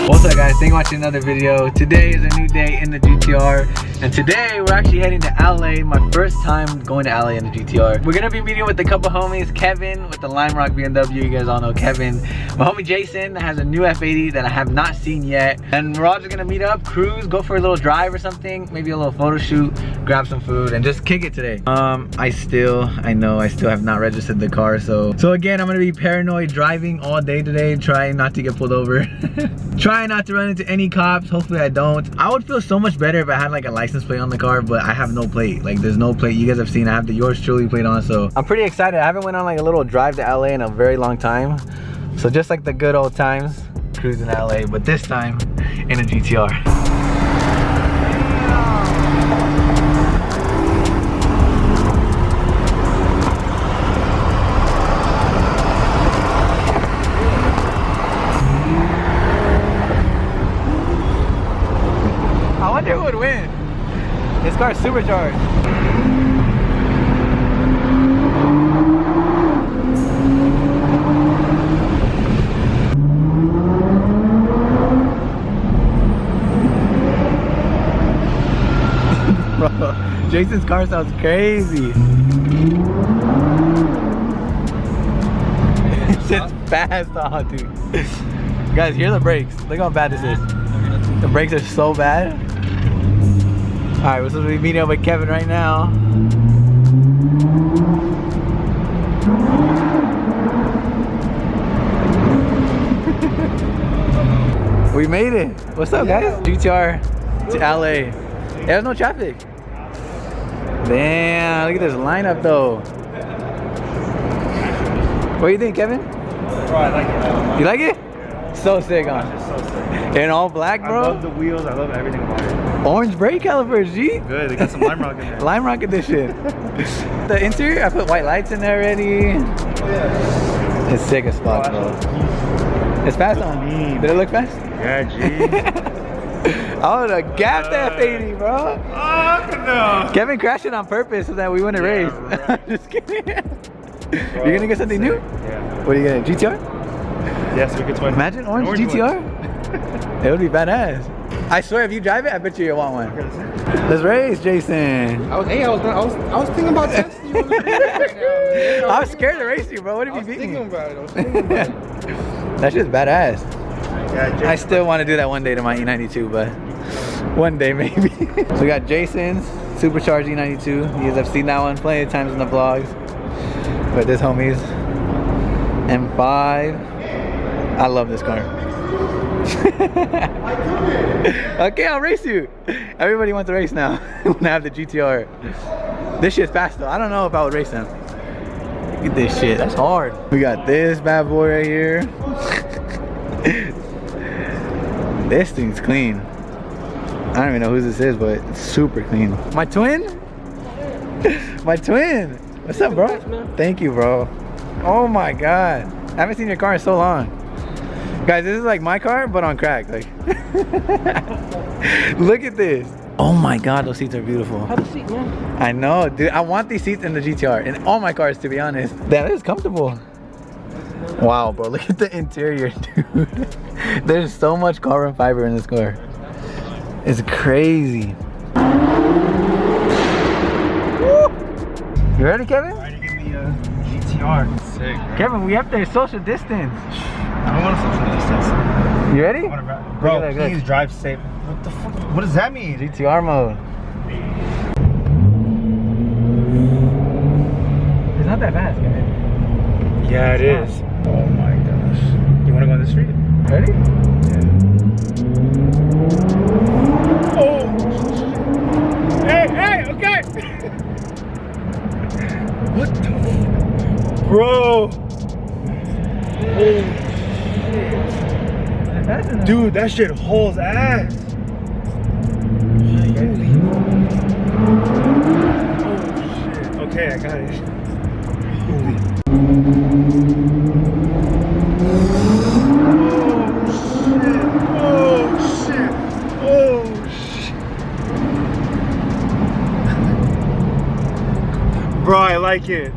What's up guys, thank you for watching another video. Today is a new day in the GTR, and today we're actually heading to LA. My first time going to LA in the GTR. We're gonna be meeting with a couple homies. Kevin with the Lime Rock BMW, you guys all know Kevin. My homie Jason has a new F80 that I have not seen yet, and we're all just gonna meet up, cruise, go for a little drive or something, maybe a little photo shoot, grab some food, and just kick it today. I still have not registered the car, so again, I'm gonna be paranoid driving all day today, trying not to get pulled over. Trying not to run into any cops. Hopefully I don't. I would feel so much better if I had like a license plate on the car, but I have no plate. Like there's no plate. You guys have seen I have the yours truly plate on, so I'm pretty excited. I haven't went on like a little drive to LA in a very long time, so just like the good old times, cruising LA, but this time in a GTR. I wonder who would win. This car's supercharged. Bro, Jason's car sounds crazy. It's just fast, dude. Guys, hear the brakes. Look how bad this is. The brakes are so bad. Alright, we're supposed to be meeting up with Kevin right now. We made it. What's up, guys? GTR to LA. Yeah, there's no traffic. Damn, look at this lineup though. What do you think, Kevin? Bro, I like it. You like it? So sick, huh? It's so sick. In all black, bro? I love the wheels. I love everything about it. Orange brake calipers, G. Good. They got some Lime Rock in there. Lime Rock edition. The interior, I put white lights in there already. It's sick as fuck, bro. It's fast on. Did it look fast? Yeah, G. I would have gapped that F80, bro. Oh, no. Kevin crashed it on purpose so that we wouldn't race. I'm just kidding. You're gonna get something new? Yeah. What are you gonna get? GTR? Yes, we could 20. Imagine orange GTR? It would be badass. I swear, if you drive it, I bet you'll want one. Let's race, Jason. I was thinking about testing you. I was scared to race you, bro. What if you beat me? I was thinking about it. That shit's badass. Yeah, Jason. I still want to do that one day to my E92, but one day maybe. So we got Jason's supercharged E92. You guys have seen that one plenty of times in the vlogs. But this homie's M5. I love this car. Okay, I'll race you. Everybody wants to race now when I have the GTR. This shit's fast though. I don't know if I would race them. Look at this shit. That's hard. We got this bad boy right here. This thing's clean. I don't even know whose this is, but it's super clean. My twin? My twin. What's up, bro? Thank you, bro. Oh my god. I haven't seen your car in so long. Guys, this is like my car, but on crack. Like, look at this. Oh my god, those seats are beautiful. Have a seat, man. I know, dude. I want these seats in the GTR, in all my cars, to be honest. That is comfortable. Wow, bro, look at the interior, dude. There's so much carbon fiber in this car. It's crazy. Woo! You ready, Kevin? All right, you give me a GTR. Sick. Right? Kevin, we have to social distance. I don't want to social distance. You ready? Bro, please drive safe. What the fuck? What does that mean? GTR mode. It's not that fast, Kevin. Yeah, it is. Oh my gosh. You want to go on the street? Ready? Yeah. Oh! Hey, okay! What the fuck? Bro! Oh, shit. Dude, that shit hauls ass. Oh, shit. Okay, I got it. Holy. Bro, I like it.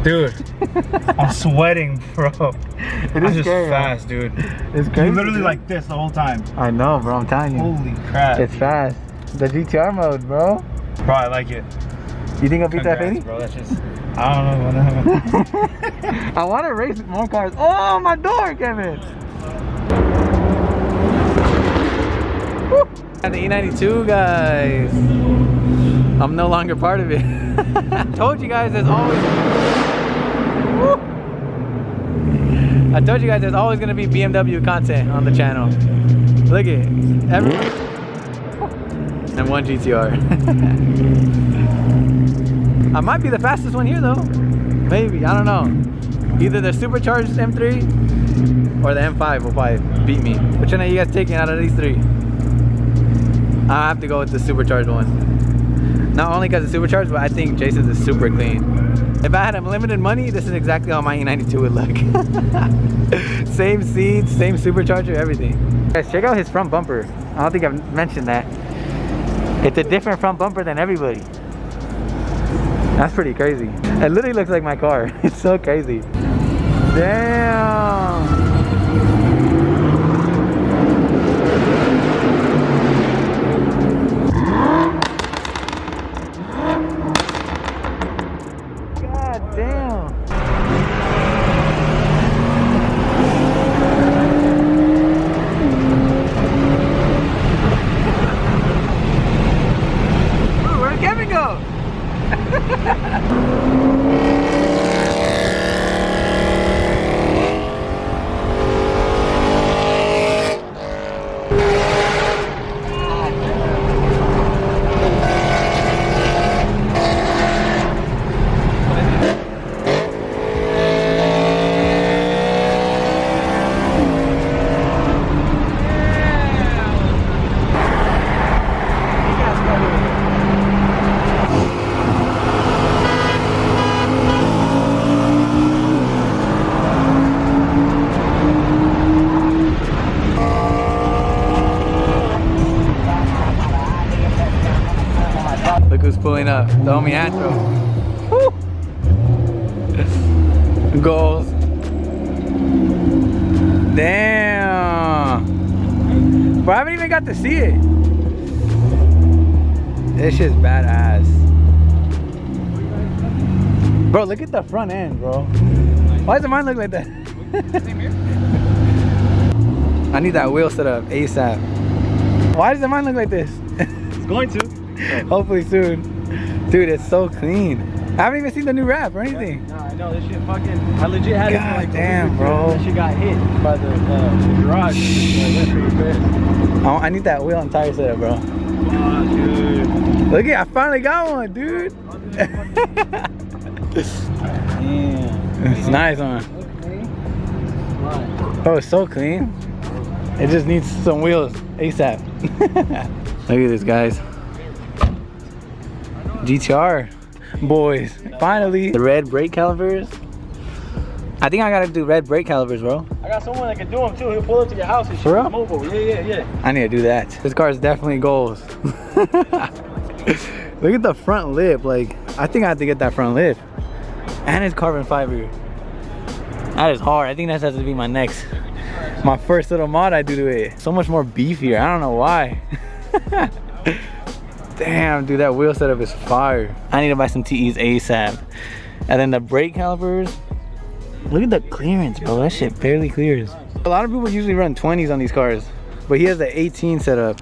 Dude, I'm sweating, bro. It I'm is just scary, fast, dude. It's crazy. You're literally dude. like this the whole time. I know, bro. I'm telling you. Holy crap. It's fast. The GTR mode, bro. Bro, I like it. You think I'll beat that Congrats, 80? bro. That's just, I don't know. I want to race more cars. Oh, my door, Kevin. Woo. And the E92, guys. I'm no longer part of it. Told you guys there's always. Woo. I told you guys there's always gonna be BMW content on the channel. Look at everyone. And one GTR. I might be the fastest one here though. Maybe, I don't know. Either the supercharged M3 or the M5 will probably beat me. Which one are you guys taking out of these three? I have to go with the supercharged one. Not only because it's supercharged, but I think Jason's is super clean. If I had unlimited money, this is exactly how my E92 would look. Same seats, same supercharger, everything. Guys, check out his front bumper. I don't think I've mentioned that. It's a different front bumper than everybody. That's pretty crazy. It literally looks like my car. It's so crazy. Damn. Look who's pulling up, the homie Astro. Woo! Goals. Damn. Bro, I haven't even got to see it. This shit's badass. Bro, look at the front end, bro. Why does mine look like that? I need that wheel set up ASAP. Why does mine look like this? It's going to. Hopefully soon. Dude, it's so clean. I haven't even seen the new wrap or anything. Nah, I know this shit fucking. I legit had it for like damn, bro. That shit got hit by the garage. I need that wheel and tire setup, bro. Oh, dude. Look at, I finally got one, dude. Damn. It's nice, huh? Oh, it's so clean. It just needs some wheels ASAP. Look at this, guys. GTR boys, finally. The red brake calipers. I think I gotta do red brake calipers, bro. I got someone that can do them too. He'll pull up to your house and For real? mobile. Yeah. I need to do that. This car is definitely goals. Look at the front lip. Like, I think I have to get that front lip. And it's carbon fiber. That is hard. I think that has to be my first little mod I do to it. So much more beefier. I don't know why. Damn, dude, that wheel setup is fire. I need to buy some TEs ASAP. And then the brake calipers. Look at the clearance, bro. That shit barely clears. A lot of people usually run 20s on these cars, but he has the 18 setup.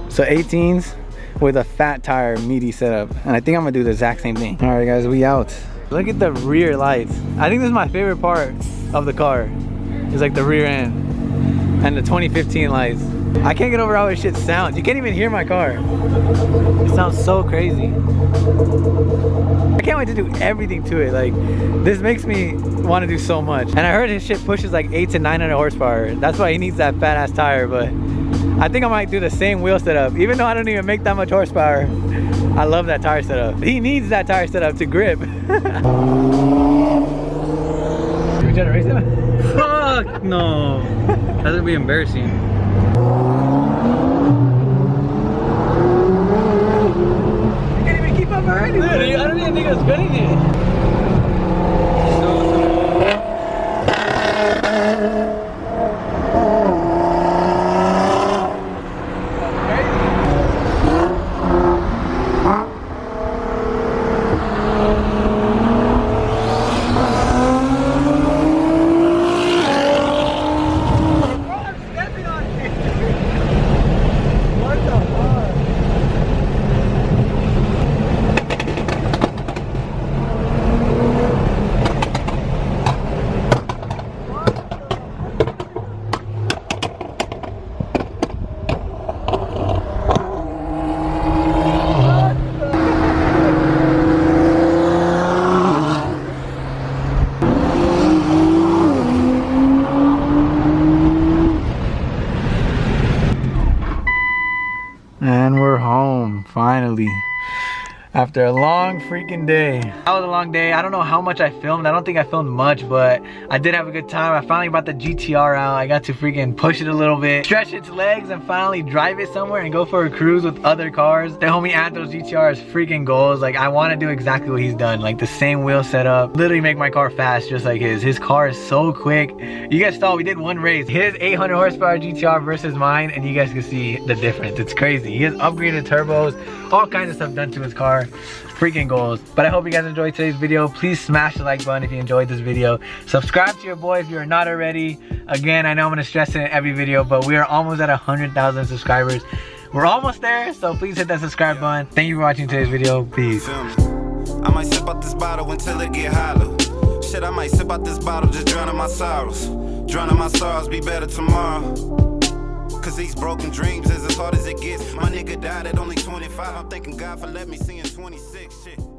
So 18s with a fat tire, meaty setup. And I think I'm gonna do the exact same thing. All right, guys, we out. Look at the rear lights. I think this is my favorite part of the car. It's like the rear end and the 2015 lights. I can't get over how this shit sounds. You can't even hear my car. It sounds so crazy. I can't wait to do everything to it. Like, this makes me want to do so much. And I heard his shit pushes like 800 to 900 horsepower. That's why he needs that fat ass tire. But I think I might do the same wheel setup. Even though I don't even make that much horsepower, I love that tire setup. He needs that tire setup to grip. You trying to race him? Fuck no. That's gonna be embarrassing. You can't even keep up already. Dude, I don't even think I was spinning it. home, finally. After a long freaking day. That was a long day. I don't know how much I filmed. I don't think I filmed much, but I did have a good time. I finally brought the GTR out. I got to freaking push it a little bit, stretch its legs, and finally drive it somewhere and go for a cruise with other cars. The homie Anthro's GTR is freaking goals. Like, I want to do exactly what he's done. Like, the same wheel setup. Literally make my car fast just like his. His car is so quick. You guys saw we did one race. His 800 horsepower GTR versus mine, and you guys can see the difference. It's crazy. He has upgraded turbos, all kinds of stuff done to his car. Freaking goals. But I hope you guys enjoyed today's video. Please smash the like button if you enjoyed this video. Subscribe to your boy if you're not already. Again, I know I'm gonna stress it in every video, but we are almost at 100,000 subscribers. We're almost there, so please hit that subscribe button. Thank you for watching today's video. Peace. I might sip out this bottle until it get hollow. Shit, I might sip out this bottle, just drowning my sorrows. Drowning my sorrows, be better tomorrow. Cause these broken dreams is as hard as it gets. My nigga died at only 25. I'm thanking God for letting me see in 26. Shit.